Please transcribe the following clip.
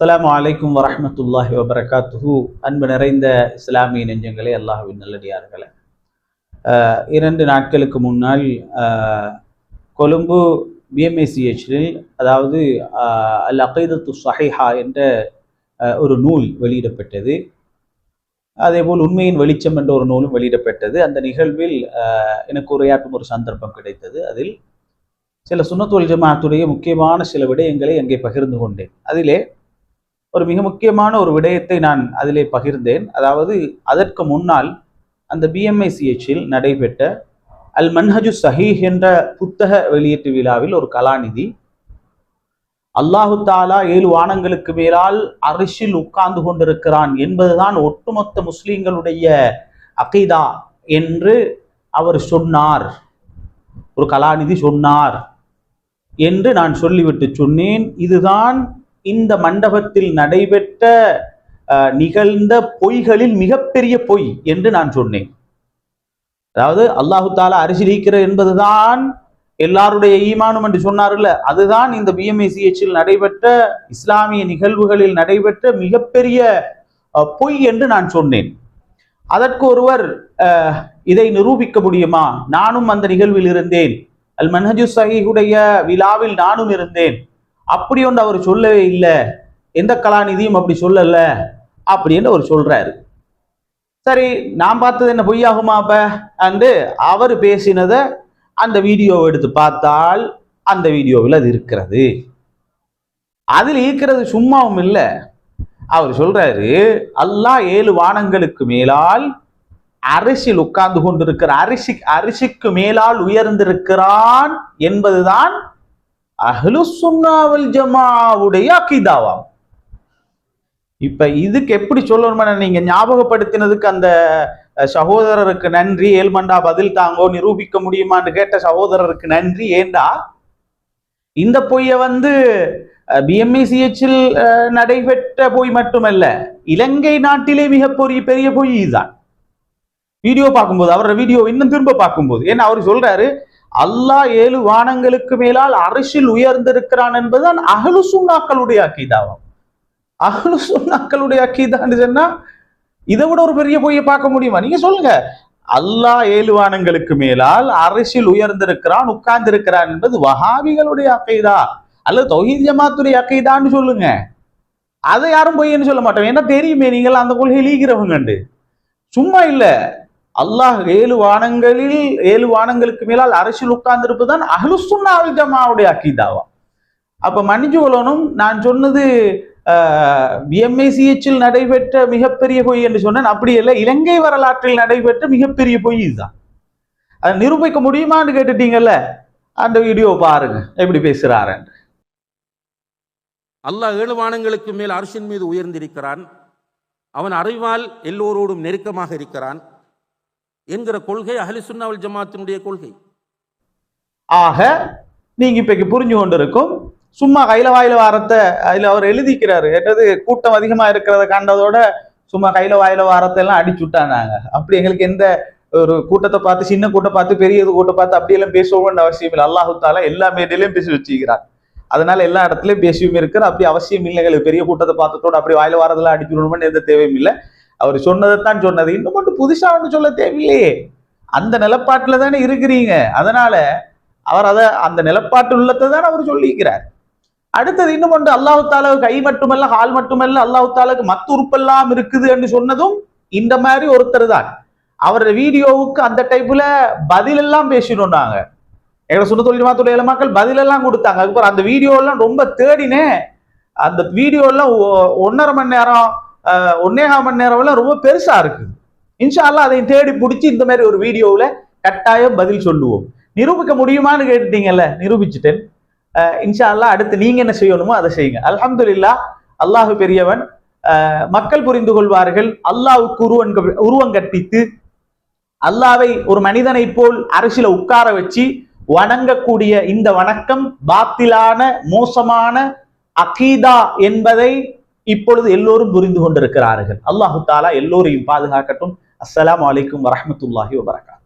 அஸ்ஸலாமு அலைக்கும் வரஹ்மத்துல்லாஹி வபரகாத்துஹு. அன்பு நிறைந்த இஸ்லாமிய நெஞ்சங்களே, அல்லாஹ்வின் நல்லடியார்களே, 2 நாட்களுக்கு முன்னால் கொழும்பு பிஎம்ஐசிஹெச்சில், அதாவது அல் அகீதத்து ஸஹீஹா என்ற ஒரு நூல் வெளியிடப்பட்டது. அதேபோல் உண்மையின் வெளிச்சம் என்ற ஒரு நூலும் வெளியிடப்பட்டது. அந்த நிகழ்வில் எனக்கு உரையாற்றும் ஒரு சந்தர்ப்பம் கிடைத்தது. அதில் சில சுன்னத் வல் ஜமாஅத்துடைய முக்கியமான சில விடயங்களை அங்கே பகிர்ந்து கொண்டேன். அதிலே ஒரு மிக முக்கியமான ஒரு விடயத்தை நான் அதிலே பகிர்ந்தேன். அதாவது அதற்கு முன்னால் அந்த பிஎம்ஐசிஹெச்சில் நடைபெற்ற அல் மன்ஹஜு ஸஹீஹ் என்ற புத்தக வெளியீட்டு விழாவில் ஒரு கலாநிதி அல்லாஹு தாலா 7 வானங்களுக்கு மேலால் அரிஷில் உட்கார்ந்து கொண்டிருக்கிறான் என்பதுதான் ஒட்டுமொத்த முஸ்லிம்களுடைய அகீதா என்று அவர் சொன்னார். ஒரு கலாநிதி சொன்னார் என்று நான் சொல்லிவிட்டு சொன்னேன், இதுதான் இந்த மண்டபத்தில் நடைபெற்ற நிகழ்ந்த பொய்களில் மிகப்பெரிய பொய் என்று நான் சொன்னேன். அதாவது அல்லாஹு தாலா அரிசில் இருக்கிறார் என்பதுதான் எல்லாருடைய ஈமானும் என்று சொன்னார்ல, அதுதான் இந்த பிஎம்ஐசிஹெச்சில் நடைபெற்ற இஸ்லாமிய நிகழ்வுகளில் நடைபெற்ற மிகப்பெரிய பொய் என்று நான் சொன்னேன். அதற்கு ஒருவர், இதை நிரூபிக்க முடியுமா? நானும் அந்த நிகழ்வில் இருந்தேன், அல் மன்ஹஜு ஸஹீஹுடைய விழாவில் நானும் இருந்தேன், அப்படி ஒன்று அவர் சொல்லவே இல்லை, எந்த கலாநிதியும் அப்படி சொல்லல அப்படின்னு அவர் சொல்றாரு. சரி, நான் பார்த்தது என்ன பொய்யாகுமா அப்ப அண்டு அவர் பேசினதை அந்த வீடியோவை எடுத்து பார்த்தால் அந்த வீடியோவில் அது இருக்கிறது. அதில் இருக்கிறது சும்மாவும் இல்லை. அவர் சொல்றாரு, அல்லாஹ் 7 வானங்களுக்கு மேலால் அரிசில் உட்கார்ந்து கொண்டிருக்கிற, அரிசிக்கு மேலால் உயர்ந்திருக்கிறான் என்பதுதான் அஹ்லுஸ் சுன்னா வல் ஜமாஅவுடைய அகீதாவாம். இப்ப இதுக்கு எப்படி சொல்லணும்னா, நீங்க ஞாபகப்படுத்தினதுக்கு அந்த சகோதரருக்கு நன்றி, ஏழ்மண்டா பதில் தாங்கோ, நிரூபிக்க முடியுமான்னு கேட்ட சகோதரருக்கு நன்றி. ஏண்டா இந்த பொய்யை பிஎம்ஐசிஹெச்சில் நடைபெற்ற பொய் மட்டுமல்ல, இலங்கை நாட்டிலே மிக பெரிய பொய் இதுதான். வீடியோ பார்க்கும்போது, அவரோட வீடியோ இன்னும் திரும்ப பார்க்கும்போது, ஏன்னா அவர் சொல்றாரு அல்லாஹ் 7 வானங்களுக்கு மேலால் அரிசில் உயர்ந்திருக்கிறான் என்பதுதான் அஹ்லு சுன்னாக்களுடைய அகீதாவாம். அஹ்லு சுன்னாக்களுடைய அகீதான்னு சொன்னா இதை விட ஒரு பெரிய பொய்யை பார்க்க முடியுமா? நீங்க சொல்லுங்க. அல்லாஹ் 7 வானங்களுக்கு மேலால் அரிசில் உயர்ந்திருக்கிறான், உட்கார்ந்து இருக்கிறான் என்பது வஹாபிகளுடைய அகீதா அல்லது தௌஹீத் ஜமாத்துடைய அகீதான்னு சொல்லுங்க. அதை யாரும் பொய்ன்னு சொல்ல மாட்டோம். ஏன்னா தெரியுமே, நீங்கள் அந்த கொள்கையில் ஈகிறவங்க. சும்மா இல்ல, அல்லாஹ் 7 வானங்களுக்கு மேலால் அரிசில் உட்கார்ந்து இருப்பதுதான் அஹ்லுஸ் சுன்னா வல் ஜமாஅவுடைய அகீதாவா. அப்ப மன்னிச்சு கொள்ளணும், நான் சொன்னது பிஎம்ஐசிஹெச்சில் நடைபெற்ற மிகப்பெரிய பொய் என்று சொன்னேன். அப்படி இல்லை, இலங்கை வரலாற்றில் நடைபெற்ற மிகப்பெரிய பொய் இதுதான். அதை நிரூபிக்க முடியுமான்னு கேட்டுட்டீங்கல்ல, அந்த வீடியோ பாருங்க எப்படி பேசுறாரு. அல்லாஹ் 7 வானங்களுக்கு மேல் அரிசின் மீது உயர்ந்திருக்கிறான், அவன் அறிவால் எல்லோரோடும் நெருக்கமாக இருக்கிறான் என்கிற கொள்கை அஹ்லுஸ் சுன்னா வல் ஜமாஅத்தினுடைய கொள்கை. ஆக நீங்க இப்ப புரிஞ்சு கொண்டிருக்கும். சும்மா கையில வாயில வாரத்தை அதுல அவர் எழுதிக்கிறாரு, என்னது கூட்டம் அதிகமா இருக்கிறத கண்டதோட சும்மா கையில வாயில வாரத்தை எல்லாம் அடிச்சுட்டானாங்க. அப்படி எங்களுக்கு எந்த ஒரு கூட்டத்தை பார்த்து, சின்ன கூட்டம் பார்த்து, பெரிய கூட்டம் பார்த்து அப்படியெல்லாம் பேசுவோம்னு அவசியம் இல்லை. அல்லாஹு தாலா எல்லா மேடையிலையும் பேசி வச்சுக்கிறார். அதனால எல்லா இடத்துலயும் பேசியும் இருக்கிற, அப்படி அவசியம் இல்லை. எங்களுக்கு பெரிய கூட்டத்தை பார்த்ததோட அப்படி வாயில வாரதெல்லாம் அடிக்கணும்னு எந்த தேவையும் இல்லை. அவர் சொன்னதைத்தான் சொன்னது, இன்னும் மட்டும் புதுசா ஒன்று சொல்ல தேவையில்லையே. அந்த நிலப்பாட்டுல தானே இருக்கிறீங்க. அதனால அவர் அந்த நிலப்பாட்டு உள்ளத்தை தான் அவர் சொல்லிக்கிறார். அடுத்தது இன்னும் ஒன்று, அல்லாஹு தாலாவுக்கு கை மட்டுமல்ல, கால் மட்டுமல்ல, அல்லாஹு தாலாவுக்கு மத்து உறுப்பெல்லாம் இருக்குது என்று சொன்னதும் இந்த மாதிரி ஒருத்தர் தான். அவருடைய வீடியோவுக்கு அந்த டைப்ல பதில் எல்லாம் பேசினோம். நாங்க எங்களை சுன்னத் வல் ஜமாஅத்துடைய மக்கள் பதில் எல்லாம் கொடுத்தாங்க. அதுக்கப்புறம் அந்த வீடியோ எல்லாம் ரொம்ப தேடினேன். அந்த வீடியோ எல்லாம் 1.5 மணி நேரம் 1.25 மணி நேரம் எல்லாம் ரொம்ப பெருசா இருக்குது. இன்ஷா அல்லாஹ் அதையும் தேடி பிடிச்சி இந்த மாதிரி ஒரு வீடியோவில் கட்டாயம் பதில் சொல்லுவோம். நிரூபிக்க முடியுமான்னு கேட்டுட்டீங்கல்ல, நிரூபிச்சுட்டேன். இன்ஷா அல்லாஹ் அடுத்து நீங்க என்ன செய்யணுமோ அதை செய்யுங்க. அல்ஹம்துலில்லாஹ், அல்லாஹ் பெரியவன், மக்கள் புரிந்து கொள்வார்கள். அல்லாஹ்வுக்கு உருவம் கற்பித்து அல்லாஹ்வை ஒரு மனிதனை போல் அரசியல உட்கார வச்சு வணங்கக்கூடிய இந்த வணக்கம் பாத்திலான மோசமான அகீதா என்பதை இப்பொழுது எல்லோரும் புரிந்து கொண்டிருக்கிறார்கள். அல்லாஹு தாலா எல்லோரையும் பாதுகாக்கட்டும். அஸ்ஸலாமு அலைக்கும் வரஹ்மத்துல்லாஹி வபரகாத்துஹு.